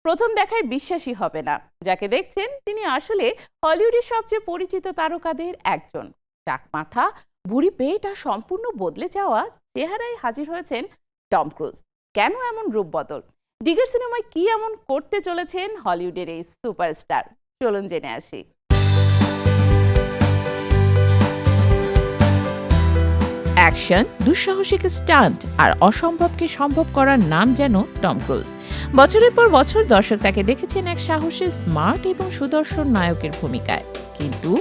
প্রথম দেখায় বিশ্বাসই হবে না। যাকে দেখছেন তিনি আসলে হলিউডের সবচেয়ে পরিচিত তারকাদের একজন। টাক মাথা, ভুঁড়ি পেট আর সম্পূর্ণ বদলে যাওয়া চেহারায় হাজির হয়েছেন টম ক্রুজ। কেন এমন রূপ বদল? ডিগার সিনেমায় কি এমন করতে চলেছেন হলিউডের এই সুপারস্টার? চলুন জেনে আসি। অ্যাকশন, দুঃসাহসিক স্টান্ট আর অসম্ভবকে সম্ভব করার নাম যেন টম ক্রুজ। বছরের পর বছর দর্শক তাকে দেখেছেন এক সাহসী, স্মার্ট এবং সুদর্শন নায়কের ভূমিকায়। কিন্তু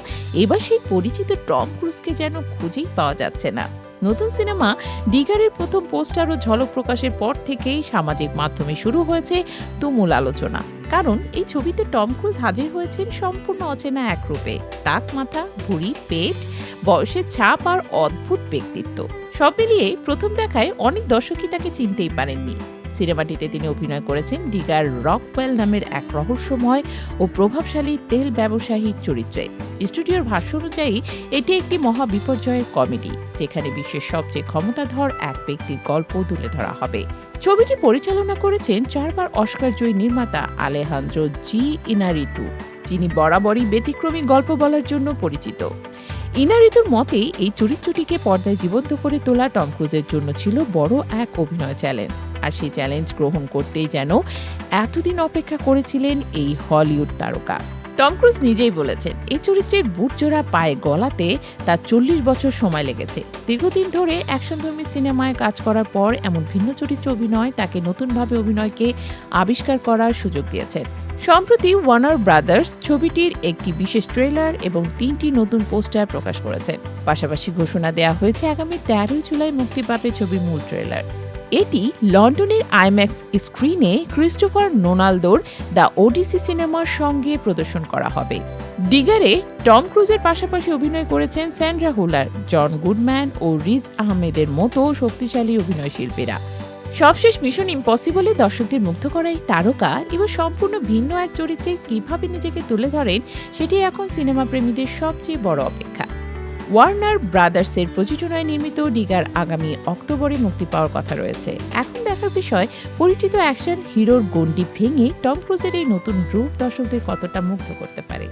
এবার সেই পরিচিত টম ক্রুজকে যেন খুঁজেই পাওয়া যাচ্ছে না। নতুন সিনেমা ডিগারের প্রথম পোস্টার ও ঝলক প্রকাশের পর থেকেই সামাজিক মাধ্যমে শুরু হয়েছে তুমুল আলোচনা। কারণ এই ছবিতে টম ক্রুজ হাজির হয়েছেন সম্পূর্ণ অচেনা এক রূপে। টাক মাথা, ভুঁড়ি পেট, বয়সের ছাপ আর অদ্ভুত ব্যক্তিত্ব, সব মিলিয়ে প্রথম দেখায় অনেক দর্শকই তাকে চিনতেই পারেননি। সিনেমাটিতে তিনি অভিনয় করেছেন ডিগার রকওয়েল নামের এক রহস্যময় ও প্রভাবশালী তেল ব্যবসায়ীর চরিত্রে। স্টুডিওর ভাষ্য অনুযায়ী এটি একটি মহা বিপর্যয়ের কমেডি, যেখানে বিশ্বের সবচেয়ে ক্ষমতাধর এক ব্যক্তির গল্প তুলে ধরা হবে। ছবিটি পরিচালনা করেছেন 4 বার অস্কার জয়ী নির্মাতা আলেহান্দ্রো জি ইনারিতু, যিনি বরাবরই ব্যতিক্রমী গল্প বলার জন্য পরিচিত। ইনারিতুর মতে এই চরিত্রটিকে পর্দায় জীবন্ত করে তোলা টম ক্রুজের জন্য ছিল বড় এক অভিনয় চ্যালেঞ্জ, আর সেই চ্যালেঞ্জ গ্রহণ করতেই যেন এতদিন অপেক্ষা করেছিলেন এই হলিউড তারকা। টম ক্রুজ নিজেই বলেছেন, এই চরিত্রের বুটজোড়া পায়ে গলাতে তার 40 বছর সময় লেগেছে। দীর্ঘদিন ধরে অ্যাকশনধর্মী সিনেমায় কাজ করার পর এমন ভিন্ন চরিত্র অভিনয় তাকে নতুনভাবে অভিনয়কে আবিষ্কার করার সুযোগ দিয়েছে। সম্প্রতি ওয়ার্নার ব্রাদার্স ছবিটির একটি বিশেষ ট্রেলার এবং 3টি নতুন পোস্টার প্রকাশ করেছেন। পাশাপাশি ঘোষণা দেওয়া হয়েছে আগামী 13 জুলাই মুক্তি পাবে ছবির মূল ট্রেলার। এটি লন্ডনের আইম্যাক্স স্ক্রিনে ক্রিস্টোফার নোনালদোর দ্য ওডিসি সিনেমার সঙ্গে প্রদর্শন করা হবে। ডিগারে টম ক্রুজের পাশাপাশি অভিনয় করেছেন স্যান্ড্রা হুলার, জন গুডম্যান ও রিজ আহমেদের মতো শক্তিশালী অভিনয় শিল্পীরা। সবশেষ মিশন ইম্পসিবলে দর্শকদের মুগ্ধ করা এই তারকা এবার সম্পূর্ণ ভিন্ন এক চরিত্রে কিভাবে নিজেকে তুলে ধরেন, সেটি এখন সিনেমা প্রেমীদের সবচেয়ে বড় অপেক্ষা। ওয়ার্নার ব্রাদার্সের প্রযোজনায় নির্মিত ডিগার আগামী অক্টোবরে মুক্তি পাওয়ার কথা রয়েছে। এখন দেখার বিষয়, পরিচিত অ্যাকশন হিরোর গণ্ডি ভেঙে টম ক্রুজের এই নতুন রূপ দর্শকদের কতটা মুগ্ধ করতে পারে।